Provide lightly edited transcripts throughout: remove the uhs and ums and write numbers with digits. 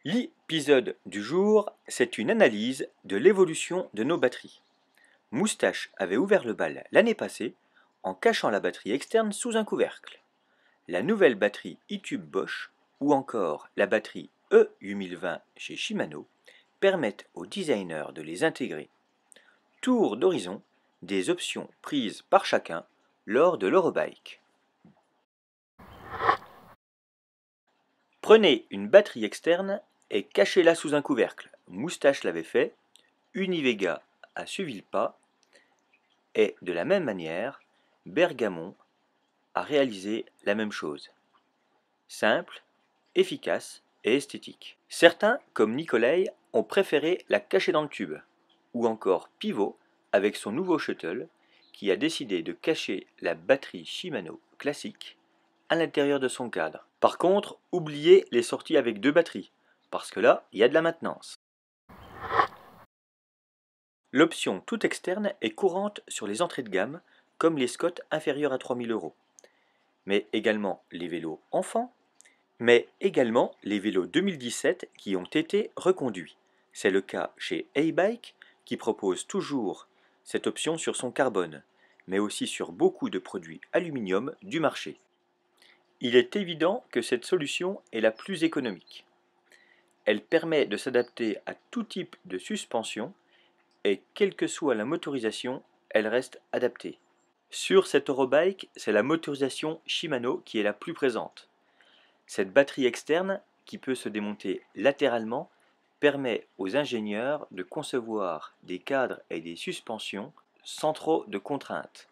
L'épisode du jour, c'est une analyse de l'évolution de nos batteries. Moustache avait ouvert le bal l'année passée en cachant la batterie externe sous un couvercle. La nouvelle batterie eTube Bosch ou encore la batterie E8020 chez Shimano permettent aux designers de les intégrer. Tour d'horizon des options prises par chacun lors de l'Eurobike. Prenez une batterie externe et cachez-la sous un couvercle. Moustache l'avait fait, Univega a suivi le pas, et de la même manière, Bergamon a réalisé la même chose. Simple, efficace et esthétique. Certains, comme Nicolai, ont préféré la cacher dans le tube, ou encore Pivot avec son nouveau shuttle qui a décidé de cacher la batterie Shimano classique à l'intérieur de son cadre. Par contre, oubliez les sorties avec deux batteries, parce que là, il y a de la maintenance. L'option toute externe est courante sur les entrées de gamme, comme les Scott inférieurs à 3 000 €, mais également les vélos enfants, mais également les vélos 2017 qui ont été reconduits. C'est le cas chez A-Bike, qui propose toujours cette option sur son carbone, mais aussi sur beaucoup de produits aluminium du marché. Il est évident que cette solution est la plus économique. Elle permet de s'adapter à tout type de suspension et quelle que soit la motorisation, elle reste adaptée. Sur cette Eurobike, c'est la motorisation Shimano qui est la plus présente. Cette batterie externe, qui peut se démonter latéralement, permet aux ingénieurs de concevoir des cadres et des suspensions sans trop de contraintes.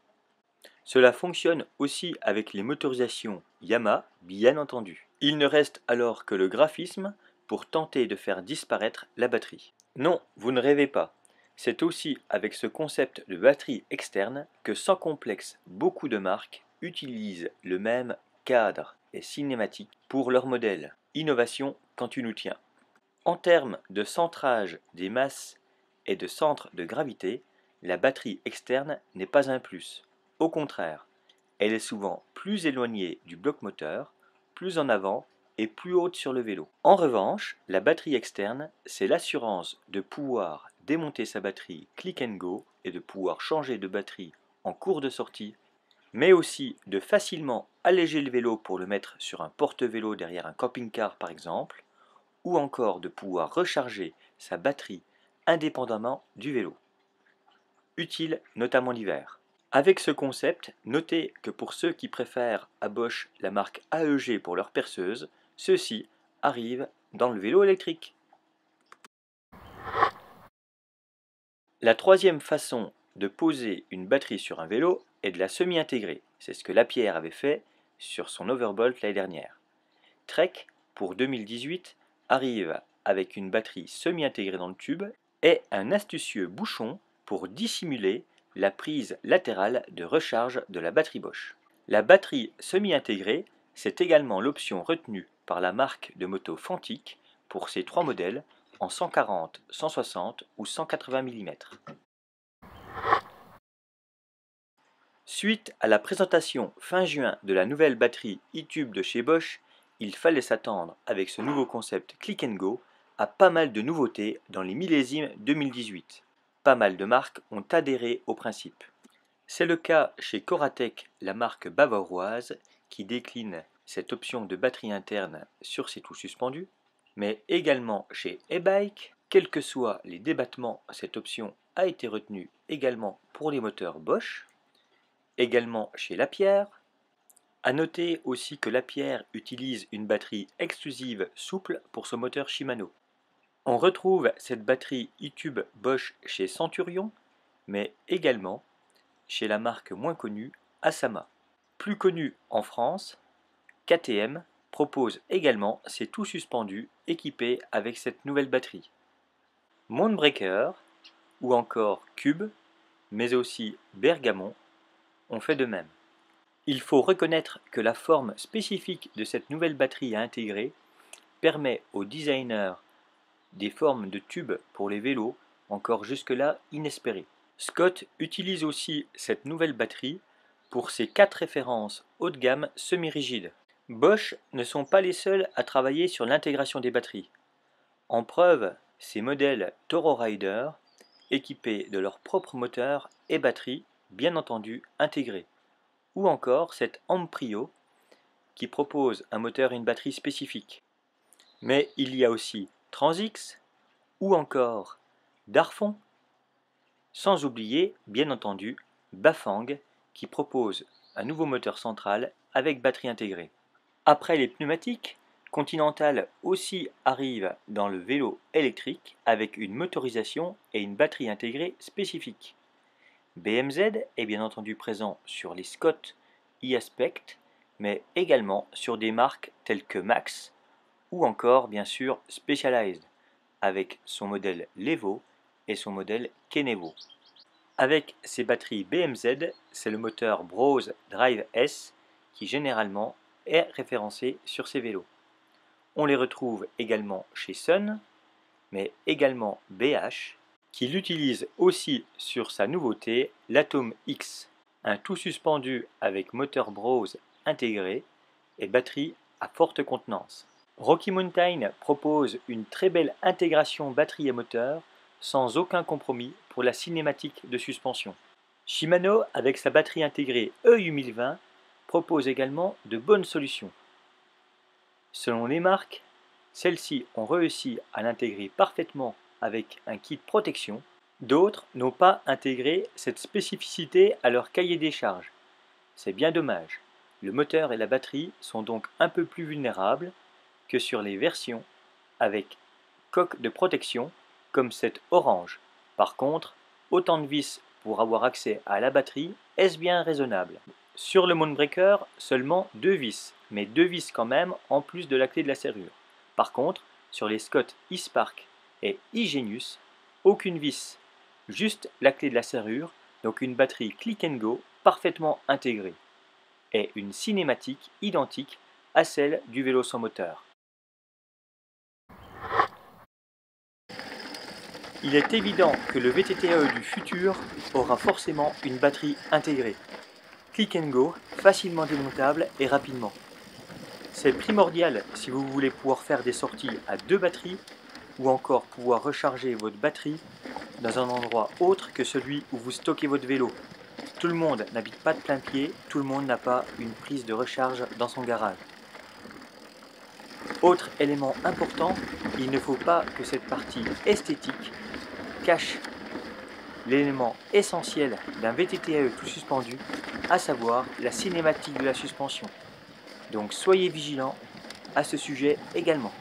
Cela fonctionne aussi avec les motorisations Yamaha, bien entendu. Il ne reste alors que le graphisme pour tenter de faire disparaître la batterie. Non, vous ne rêvez pas. C'est aussi avec ce concept de batterie externe que sans complexe beaucoup de marques utilisent le même cadre et cinématique pour leur modèle. Innovation quand tu nous tiens. En termes de centrage des masses et de centre de gravité, la batterie externe n'est pas un plus. Au contraire, elle est souvent plus éloignée du bloc moteur, plus en avant et plus haute sur le vélo. En revanche, la batterie externe, c'est l'assurance de pouvoir démonter sa batterie click and go et de pouvoir changer de batterie en cours de sortie, mais aussi de facilement alléger le vélo pour le mettre sur un porte-vélo derrière un camping-car par exemple, ou encore de pouvoir recharger sa batterie indépendamment du vélo. Utile notamment l'hiver. Avec ce concept, notez que pour ceux qui préfèrent à Bosch la marque AEG pour leur perceuse, ceux-ci arrivent dans le vélo électrique. La troisième façon de poser une batterie sur un vélo est de la semi-intégrer. C'est ce que Lapierre avait fait sur son Overbolt l'année dernière. Trek, pour 2018, arrive avec une batterie semi-intégrée dans le tube et un astucieux bouchon pour dissimuler la prise latérale de recharge de la batterie Bosch. La batterie semi-intégrée, c'est également l'option retenue par la marque de moto Fantic pour ces trois modèles en 140, 160 ou 180 mm. Suite à la présentation fin juin de la nouvelle batterie eTube de chez Bosch, il fallait s'attendre avec ce nouveau concept Click and Go à pas mal de nouveautés dans les millésimes 2018. Pas mal de marques ont adhéré au principe. C'est le cas chez Coratec, la marque bavaroise, qui décline cette option de batterie interne sur ses touches suspendues, mais également chez E-Bike. Quels que soient les débattements, cette option a été retenue également pour les moteurs Bosch, également chez Lapierre. A noter aussi que Lapierre utilise une batterie exclusive souple pour son moteur Shimano. On retrouve cette batterie eTube Bosch chez Centurion, mais également chez la marque moins connue Asama. Plus connue en France, KTM propose également ses tout suspendus équipés avec cette nouvelle batterie. Mounbreaker ou encore Cube, mais aussi Bergamon, ont fait de même. Il faut reconnaître que la forme spécifique de cette nouvelle batterie à intégrer permet aux designers des formes de tubes pour les vélos encore jusque-là inespérées. Scott utilise aussi cette nouvelle batterie pour ses 4 références haut de gamme semi-rigides. Bosch ne sont pas les seuls à travailler sur l'intégration des batteries. En preuve, ces modèles Toro Rider équipés de leur propre moteur et batterie, bien entendu intégrés. Ou encore cette Amprio qui propose un moteur et une batterie spécifiques. Mais il y a aussi Transix ou encore Darfon, sans oublier bien entendu Bafang qui propose un nouveau moteur central avec batterie intégrée. Après les pneumatiques, Continental aussi arrive dans le vélo électrique avec une motorisation et une batterie intégrée spécifiques. BMZ est bien entendu présent sur les Scott e-Aspect, mais également sur des marques telles que Max ou encore bien sûr Specialized avec son modèle Levo et son modèle Kenevo. Avec ces batteries BMZ, c'est le moteur Brose Drive S qui généralement est référencé sur ces vélos. On les retrouve également chez Sun, mais également BH, qui l'utilise aussi sur sa nouveauté, l'Atom X, un tout suspendu avec moteur Brose intégré et batterie à forte contenance. Rocky Mountain propose une très belle intégration batterie et moteur, sans aucun compromis pour la cinématique de suspension. Shimano, avec sa batterie intégrée EU1020, propose également de bonnes solutions. Selon les marques, celles-ci ont réussi à l'intégrer parfaitement avec un kit protection. D'autres n'ont pas intégré cette spécificité à leur cahier des charges. C'est bien dommage. Le moteur et la batterie sont donc un peu plus vulnérables que sur les versions avec coque de protection comme cette orange. Par contre, autant de vis pour avoir accès à la batterie, est-ce bien raisonnable? Sur le Moonbreaker, seulement 2 vis, mais 2 vis quand même en plus de la clé de la serrure. Par contre, sur les Scott e-Spark et e-Genius, aucune vis, juste la clé de la serrure, donc une batterie click and go parfaitement intégrée, et une cinématique identique à celle du vélo sans moteur. Il est évident que le VTTAE du futur aura forcément une batterie intégrée. Click and go, facilement démontable et rapidement. C'est primordial si vous voulez pouvoir faire des sorties à 2 batteries ou encore pouvoir recharger votre batterie dans un endroit autre que celui où vous stockez votre vélo. Tout le monde n'habite pas de plein pied, tout le monde n'a pas une prise de recharge dans son garage. Autre élément important, il ne faut pas que cette partie esthétique cache l'élément essentiel d'un VTTAE tout suspendu, à savoir la cinématique de la suspension. Donc soyez vigilants à ce sujet également.